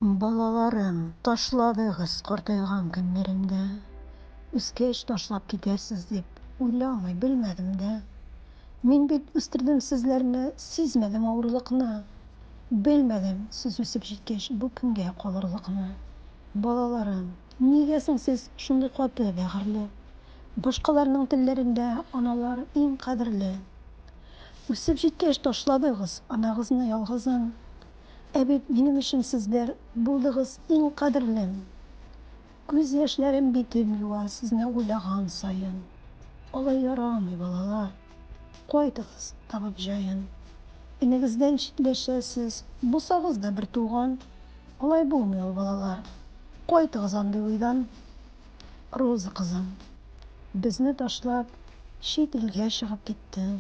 Балаларым, ташладыгыз картайган көннәремдә. Үскәч ташлап китәсез дип уйламый белмәдем дә. Мин бит үстердем сезләрне, сизмәдем авырлыкны. Белмәдем сез үсеп җиткәч бу көнгә калырлыкны. Балаларым, нигә соң сез шундый каты бәгырьле? Башкаларның телләрендә аналар иң кадерле. Үсеп җиткәч ташладыгыз анагызны ялгызын. Ә бит минем өчен сезләр булдыгыз иң кадерлем. Күз яшьләрем битем юа сезне уйлаган саен. Алай ярамый, балалар. Кайтыгыз табып җаен. Инегездән читләшәсез, булсагыз да бер туган. Алай булмый ул, балалар. Кайтыгыз андый уйдан. Роза кызым, безне ташлап чит илгә чыгып киттең.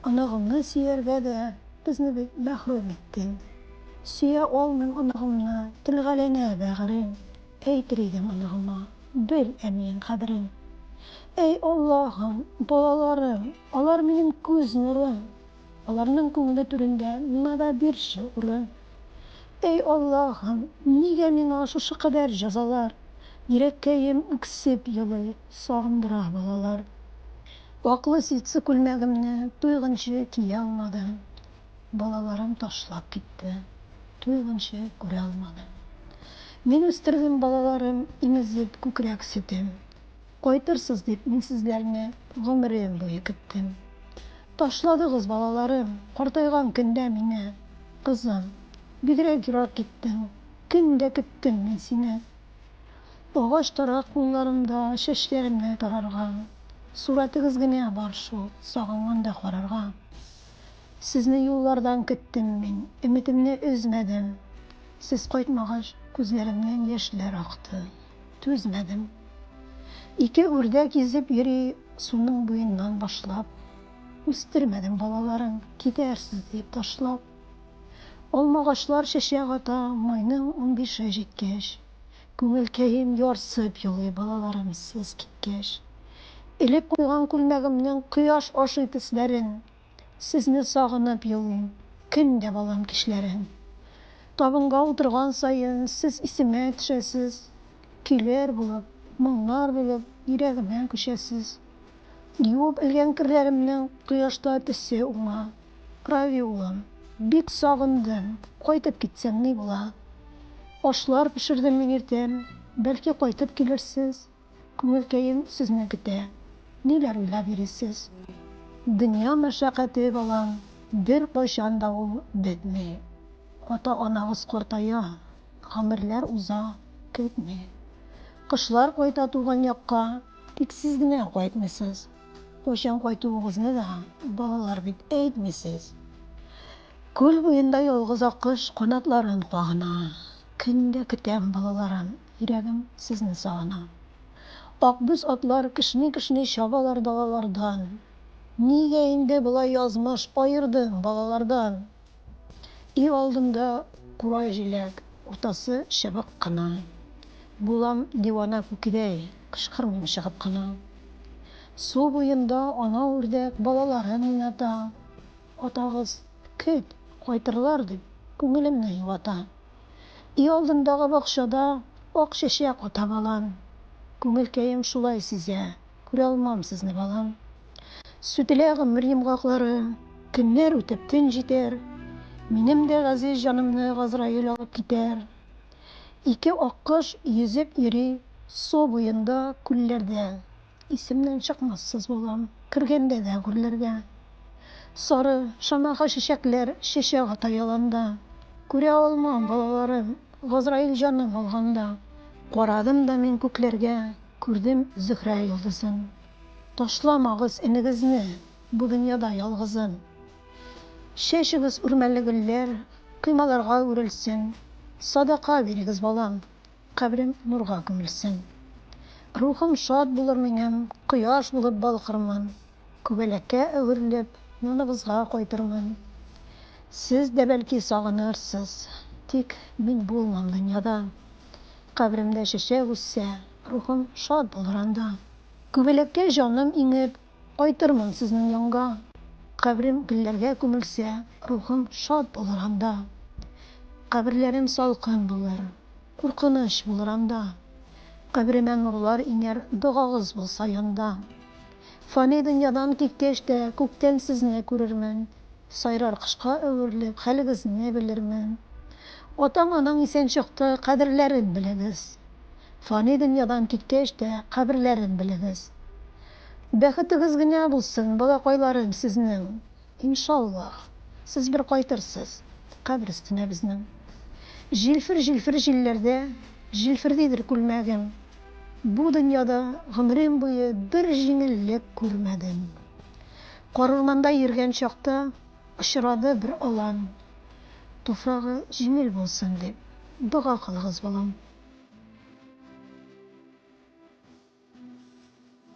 Анагыңны сөяргә дә безне бит мәхрүм иттең. Сөя алмыйм анагымны, телгәләнә бәгырем. Әйтер идем анагыма, бел әниең кадерен. Әй Аллаһым, балаларым, алар минем күз нурым. Аларның күңеле түрендә миңа да бирче урын. Әй Аллаһым, нигә миңа шушы кадәр җәзалар? Йөрәккәем үксеп елый, сагындыра балалар. Аклы ситсы күлмәгемне туйганчы кия алмадым. Балаларым ташлап китте. Туйганчы күрә алмадым. Мин үстердем балаларым, имезеп күкрәк сөтем. Кайтырсыз дип мин сезләрне гомерем буе көттем. Ташладыгыз балаларым, картайган көндә мине. Кызым, бигрәк ерак киттең, көндә көттем мин сине. Агач тарак кулларымда чәчләремне тарарга. Сурәтегез генә бар шул, сагынганда карарга. Сезне юллардан көттем мин, өметемне өзмәдем. Сез кайтмагач, күзләремнән яшьләр акты. Түзмәдем. Ике үрдәк йөзеп йөри суның буеннан башлап. Үстермәдем балаларым, китәрсез дип ташлап. Алмагачлар чәчәк ата, майның 15-е җиткәч. Күңелкәем ярсып елый балаларым сез киткәч. Элеп куйган күлмәгемнең кояш ашый төсләрен. Сезне сагынып елыйм, көндә балам кичләрен. Табынга утырган саен сез исемә төшәсез. Көйләр булып, моңнар булып, йөрәгемә күчәсез. Юып элгән керләремнең кояшта төсе уңа. Рави улым, бик сагындым, кайтып китсәм ни була? Ашлар пешердем мин иртән, бәлки кайтып килерсез. Күңелкәем сезне көтә. Ниләр уйлап йөрисез? Дөнья мәшәкате балам, бер кайчан да ул бетми. Ата-анагыз картая, гомерләр уза, көтми. Кышлар кайта туган якка, тик сез генә кайтмыйсыз. Кайчан кайтуыгызны да балалар бит әйтмисез. Күл буенда ялгыз аккош канатларын кагына. Көндә көтәм балаларым, йөрәгем сезне сагына. Акбүз атлар кешни-кешни чабалар далалардан. Нигә инде болай язмыш аердың балалардан? Ил алдында курай җиләк, уртасы чыбык кына. Булам дивана күкрәй, кычкырмыйм чыгып кына. Су буенда ана үрдәк балаларын уйната. Атагыз, көт, кайтырлар дип күңелемне юата. Ил алдындагы бакчада ак чәчәк ата балам. Күңелкәем шулай сизә, күрә алмам сезне балам. Сүтелә гомер йомгаклары, көннәр үтеп төн җитәр. Минем дә газиз җанымны Газраил алып китәр. Ике аккош йөзеп йөри су буенда, күлләрдә. Исемнән чыкмассыз булам, кергәндә дә гүрләргә. Сары, шамаха чәчәкләр чәчәк ата яланда. Күрә алмам балаларым, Газраил җаным алганда. Карадым да мин күкләргә, күрдем Зөһрә йолдызын. Ташламагыз энегезне, бу дөньяда ялгызын. Чәчегез үрмәле гөлләр, коймаларга үрелсен. Садака бирегез балам, кабрем нурга күмелсен. Рухым шат булыр минем, кояш булып балкырмын. Күбәләккә әверелеп, яныгызга кайтырмын. Сез дә бәлки сагынырсыз, тик мин булмам дөньяда. Кабремдә чәчәк үссә, рухым шат булыр анда. Күбәләккә җаным иңеп, кайтырмын сезнең янга. Кабрем гөлләргә күмелсә, рухым шат булыр анда. Каберләрем салкын булыр, куркыныч булыр анда. Каберемә нурлар иңәр, дугагыз булса янда. Фани дөньядан киткәч тә күктән сезне күрермен. Сайрар кышка әверелеп, хәлегезне белермен. Атаң-анаң исән чакта кадерләрен белегез. Фани дөньядан киткәч тә каберләрен белегез. Бәхетегез генә булсын, балакайларым сезнең. Иншаллаһ, сез бер кайтырсыз кабер өстенә безнең. Җилфер җилләрдә, җилфердидер күлмәгем. Бу дөньяда гомрем буе бер җиңеллек күрмәдем. Кар урманда йөргән чакта очрады бер алан. Туфрагы җиңел булсын дип дуга кылыгыз, балам.